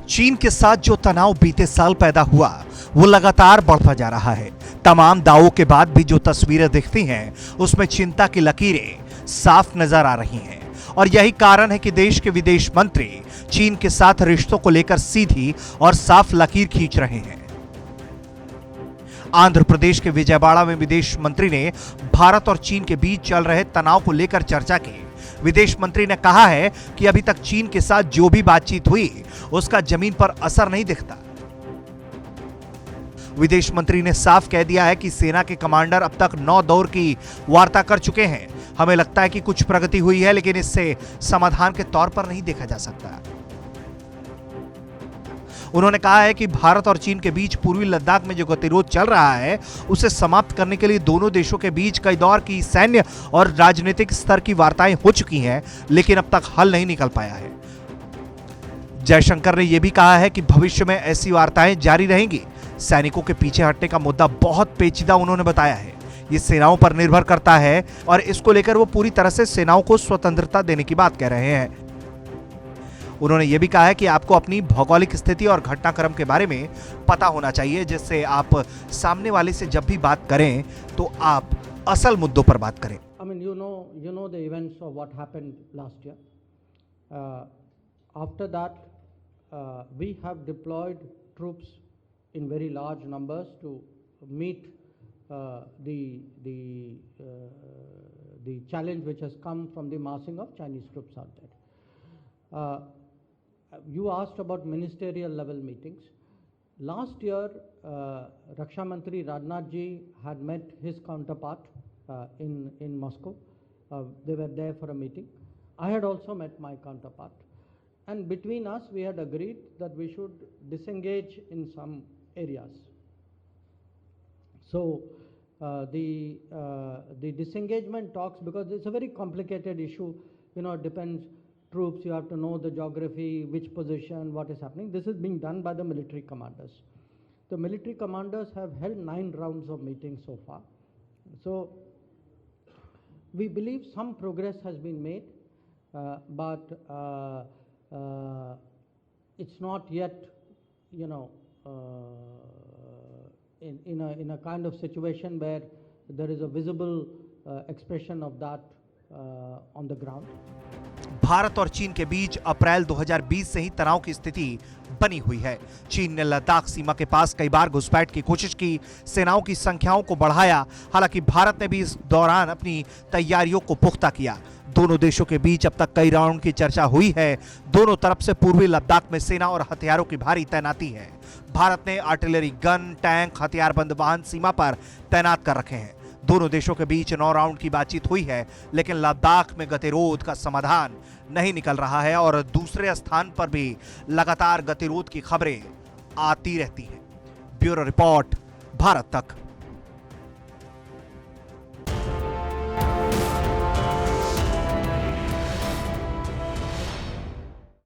चीन के साथ जो तनाव बीते साल पैदा हुआ वो लगातार बढ़ता जा रहा है। तमाम दावों के बाद भी जो तस्वीरें दिखती हैं उसमें चिंता की लकीरें साफ नजर आ रही हैं और यही कारण है कि देश के विदेश मंत्री चीन के साथ रिश्तों को लेकर सीधी और साफ लकीर खींच रहे हैं। आंध्र प्रदेश के विजयवाड़ा में विदेश मंत्री ने भारत और चीन के बीच चल रहे तनाव को लेकर चर्चा की। विदेश मंत्री ने कहा है कि अभी तक चीन के साथ जो भी बातचीत हुई उसका जमीन पर असर नहीं दिखता। विदेश मंत्री ने साफ कह दिया है कि सेना के कमांडर अब तक 9 दौर की वार्ता कर चुके हैं। हमें लगता है कि कुछ प्रगति हुई है, लेकिन इससे समाधान के तौर पर नहीं देखा जा सकता। उन्होंने कहा है कि भारत और चीन के बीच पूर्वी लद्दाख में जो गतिरोध चल रहा है उसे समाप्त करने के लिए दोनों देशों के बीच कई दौर की सैन्य और राजनीतिक स्तर की वार्ताएं हो चुकी हैं, लेकिन अब तक हल नहीं निकल पाया है। जयशंकर ने यह भी कहा है कि भविष्य में ऐसी वार्ताएं जारी रहेंगी। सैनिकों के पीछे हटने का मुद्दा बहुत पेचीदा उन्होंने बताया है। ये सेनाओं पर निर्भर करता है और इसको लेकर वो पूरी तरह से सेनाओं को स्वतंत्रता देने की बात कह रहे हैं। उन्होंने ये भी कहा है कि आपको अपनी भौगोलिक स्थिति और घटनाक्रम के बारे में पता होना चाहिए, जिससे आप सामने वाले से जब भी बात करें तो आप असल मुद्दों पर बात करें। I mean, you know the events of what happened last year. After that, we have deployed troops in very large numbers to meet the challenge which has come from the massing of Chinese troops out there. You asked about ministerial level meetings. Last year, Raksha Mantri Rajnath ji had met his counterpart in Moscow. They were there for a meeting. I had also met my counterpart. And between us, we had agreed that we should disengage in some areas. So the disengagement talks, because it's a very complicated issue, it depends. Troops, you have to know the geography, which position, what is happening. This is being done by the military commanders. The military commanders have held 9 rounds of meetings so far. So we believe some progress has been made, but it's not yet, in a kind of situation where there is a visible expression of that on the ground. Bharat और चीन के बीच अप्रैल 2020 से ही तनाव की स्थिति बनी हुई है। चीन ने लद्दाख सीमा के पास कई बार घुसपैठ की कोशिश की, सेनाओं की संख्याओं को बढ़ाया। हालांकि भारत ने भी इस दौरान अपनी तैयारियों को पुख्ता किया। दोनों देशों के बीच अब तक कई राउंड की चर्चा हुई है। दोनों तरफ से पूर्वी लद्दाख में सेना और हथियारों की भारी तैनाती है। भारत ने आर्टिलरी गन, टैंक, हथियारबंद वाहन सीमा पर तैनात कर रखे हैं। दोनों देशों के बीच 9 राउंड की बातचीत हुई है, लेकिन लद्दाख में गतिरोध का समाधान नहीं निकल रहा है और दूसरे स्थान पर भी लगातार गतिरोध की खबरें आती रहती हैं। ब्यूरो रिपोर्ट, भारत तक।